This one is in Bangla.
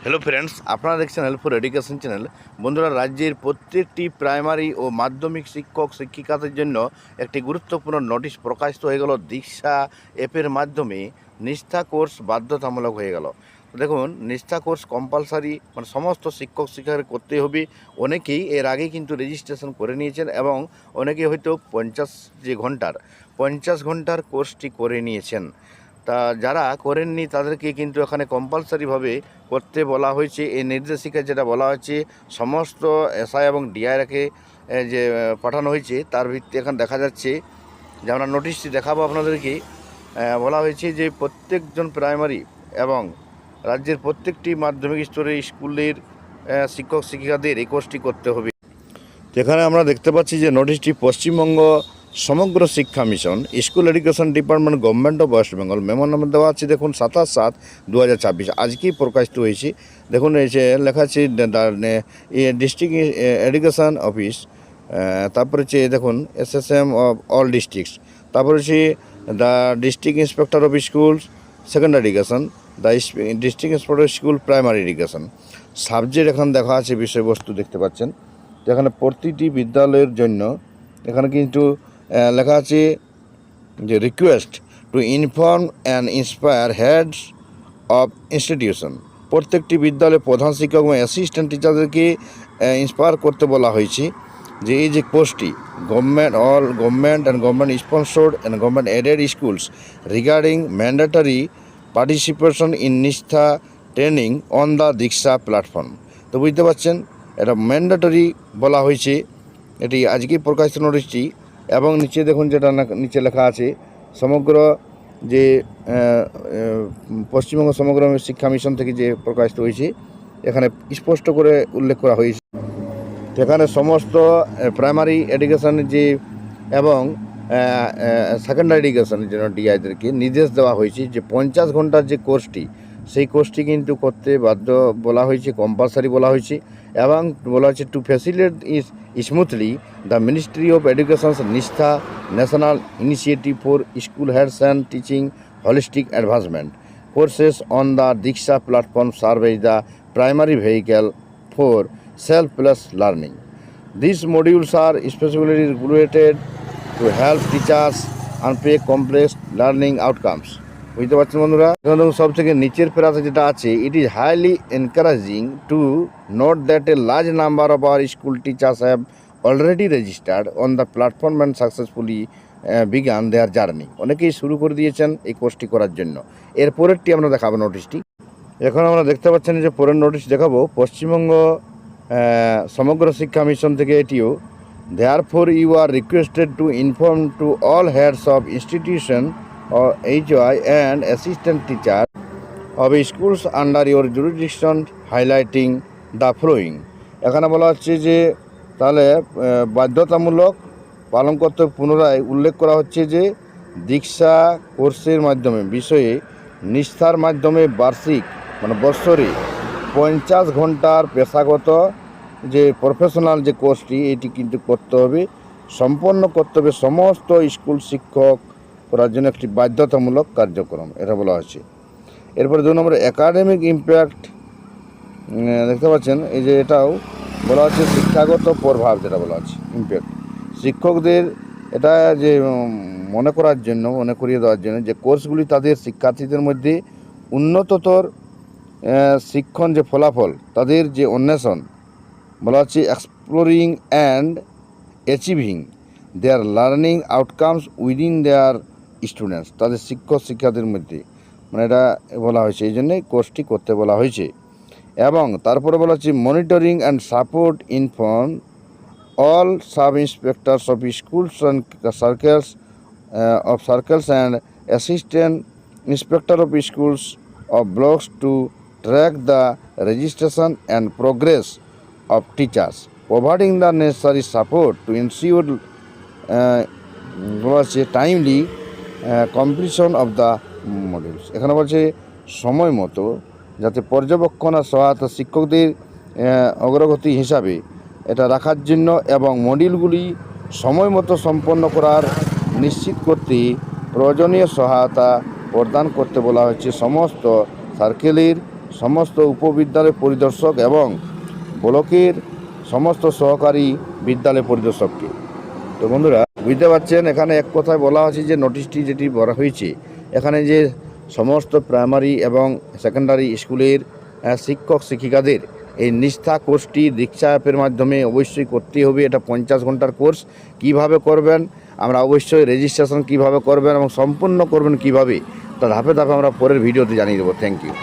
হ্যালো ফ্রেন্ডস, আপনারা দেখছেন হেল্পফুল এডুকেশন চ্যানেল। বন্ধুরা, রাজ্যের প্রত্যেকটি প্রাইমারি ও মাধ্যমিক শিক্ষক শিক্ষিকাদের জন্য একটি গুরুত্বপূর্ণ নোটিশ প্রকাশিত হয়ে গেল। দীক্ষা অ্যাপের মাধ্যমে নিষ্ঠা কোর্স বাধ্যতামূলক হয়ে গেল। দেখুন, নিষ্ঠা কোর্স কম্পালসারি, মানে সমস্ত শিক্ষক শিক্ষাকে করতে হবে। অনেকেই এর আগে কিন্তু রেজিস্ট্রেশন করে নিয়েছেন এবং অনেকে হয়তো 50 ঘন্টার কোর্সটি করে নিয়েছেন। তা যারা করেননি তাদেরকে কিন্তু এখানে কম্পালসারিভাবে করতে বলা হয়েছে। এই নির্দেশিকা যেটা বলা হয়েছে, সমস্ত এসআই এবং ডিআইকে যে পাঠানো হয়েছে তার ভিত্তি এখানে দেখা যাচ্ছে যে আমরা নোটিশটি দেখাবো আপনাদেরকে। বলা হয়েছে যে প্রত্যেকজন প্রাইমারি এবং রাজ্যের প্রত্যেকটি মাধ্যমিক স্তরের স্কুলের শিক্ষক শিক্ষিকাদের এই কোর্সটি করতে হবে। যেখানে আমরা দেখতে পাচ্ছি যে নোটিশটি Paschimbanga Samagra Shiksha mission, school education department, government of West Bengal, মেমোর নাম্বার দেওয়া আছে দেখুন 27/7/2024, আজকেই প্রকাশিত হয়েছে। দেখুন এই যে লেখা আছে ডিস্ট্রিক্ট এডুকেশন অফিস, তারপরে হচ্ছে দেখুন SSM অফ অল ডিস্ট্রিক্টস, তারপরে হচ্ছে the district inspector of schools secondary education, the district inspector of school primary education. Subject এখানে দেখা আছে, বিষয়বস্তু দেখতে পাচ্ছেন যেখানে প্রতিটি বিদ্যালয়ের জন্য এখানে কিন্তু লেখা আছে যে request to inform and inspire heads of institution. প্রত্যেকটি বিদ্যালয়ে প্রধান শিক্ষক এবং অ্যাসিস্ট্যান্ট টিচারদেরকে ইন্সপায়ার করতে বলা হয়েছে যে এই যে কোর্সটি government and government sponsored and government aided schools regarding mandatory participation in Nishtha training on the Diksha platform. তো বুঝতে পারছেন, এটা ম্যান্ডেটরি বলা হয়েছে, এটি আজকেই প্রকাশিত নোটিশটি। এবং নিচে দেখুন যেটা নিচে লেখা আছে, সমগ্র যে পশ্চিমবঙ্গ সমগ্র শিক্ষা মিশন থেকে যে প্রকাশিত হয়েছে এখানে স্পষ্ট করে উল্লেখ করা হয়েছে। এখানে সমস্ত প্রাইমারি এডুকেশন যে এবং সেকেন্ডারি এডুকেশনের জন্য ডিআইদেরকে নির্দেশ দেওয়া হয়েছে যে 50 ঘন্টার যে কোর্সটি, সেই কোর্সটি কিন্তু করতে বাধ্য বলা হয়েছে, কম্পালসারি বলা হয়েছে। এবং বলা হয়েছে to facilitate smoothly the ministry of education's Nishtha national initiative for school heads and teaching holistic advancement courses on the Diksha platform serve as the primary vehicle for self-plus learning. These modules are specifically regulated to help teachers unpack complex learning outcomes. বুঝতে পারছেন বন্ধুরা, সব থেকে নিচের প্যারাতে যেটা আছে, it is highly encouraging to note that a large number of our school teachers have already registered on the platform and successfully began their journey. অনেকেই শুরু করে দিয়েছেন এই কোর্সটি করার জন্য। এর পরেরটি আমরা দেখাবো নোটিশটি। এখন আমরা দেখতে পাচ্ছেন যে পরের নোটিশ দেখাবো পশ্চিমবঙ্গ সমগ্র শিক্ষা মিশন থেকে এটিও। Therefore you are requested to inform to all heads of institution or HY and assistant teacher of schools under your jurisdiction highlighting the following. এখানে বলা হচ্ছে যে তাহলে বাধ্যতামূলক পালন করতে পুনরায় উল্লেখ করা হচ্ছে যে দীক্ষা কোর্সের মাধ্যমে বিষয়ে নিষ্ঠার মাধ্যমে বার্ষিক মানে বৎসরে 50 ঘন্টার পেশাগত যে প্রফেশনাল যে কোর্সটি এটি কিন্তু করতে হবে, সম্পন্ন করতে হবে সমস্ত স্কুল শিক্ষক করার জন্য একটি বাধ্যতামূলক কার্যক্রম, এটা বলা হয়েছে। এরপরে 2 নম্বরে একাডেমিক ইম্প্যাক্ট দেখতে পাচ্ছেন, এই যে এটাও বলা হচ্ছে শিক্ষাগত প্রভাব, যেটা বলা আছে ইম্প্যাক্ট শিক্ষকদের এটা যে মনে করিয়ে দেওয়ার জন্য যে কোর্সগুলি তাদের শিক্ষার্থীদের মধ্যে উন্নততর শিক্ষণ যে ফলাফল তাদের যে অন্বেষণ বলা হচ্ছে exploring and achieving their learning outcomes within their students, তাদের শিক্ষক শিক্ষাদের মধ্যে, মানে এটা বলা হয়েছে, এই জন্যই কোর্সটি করতে বলা হয়েছে। এবং তারপরে বলা হচ্ছে monitoring and support inform all sub inspectors of schools and circles and assistant inspector of schools of blocks to track the registration and progress of teachers, providing the necessary support to ensure timely completion of the modules. এখানে বলছে সময় মতো যাতে পর্যবেক্ষণ আর সহায়তা শিক্ষকদের অগ্রগতি হিসাবে এটা রাখার জন্য এবং মডিউলগুলি সময় মতো সম্পন্ন করার নিশ্চিত করতে প্রয়োজনীয় সহায়তা প্রদান করতে বলা হয়েছে সমস্ত সার্কেলের সমস্ত উপবিদ্যালয় পরিদর্শক এবং ব্লকের সমস্ত সহকারী বিদ্যালয় পরিদর্শককে। তো বন্ধুরা বুঝতে পারছেন, এখানে এক কথায় বলা আছে যে নোটিশটি যেটি বলা হয়েছে, এখানে যে সমস্ত প্রাইমারি এবং সেকেন্ডারি স্কুলের শিক্ষক শিক্ষিকাদের এই নিষ্ঠা কোর্সটি দীক্ষা অ্যাপের মাধ্যমে অবশ্যই করতেই হবে। এটা 50 ঘন্টার কোর্স। কিভাবে করবেন আমরা অবশ্যই, রেজিস্ট্রেশন কিভাবে করবেন এবং সম্পূর্ণ করবেন কিভাবে, তা ধাপে ধাপে আমরা পরের ভিডিওতে জানিয়ে দেবো। Thank you.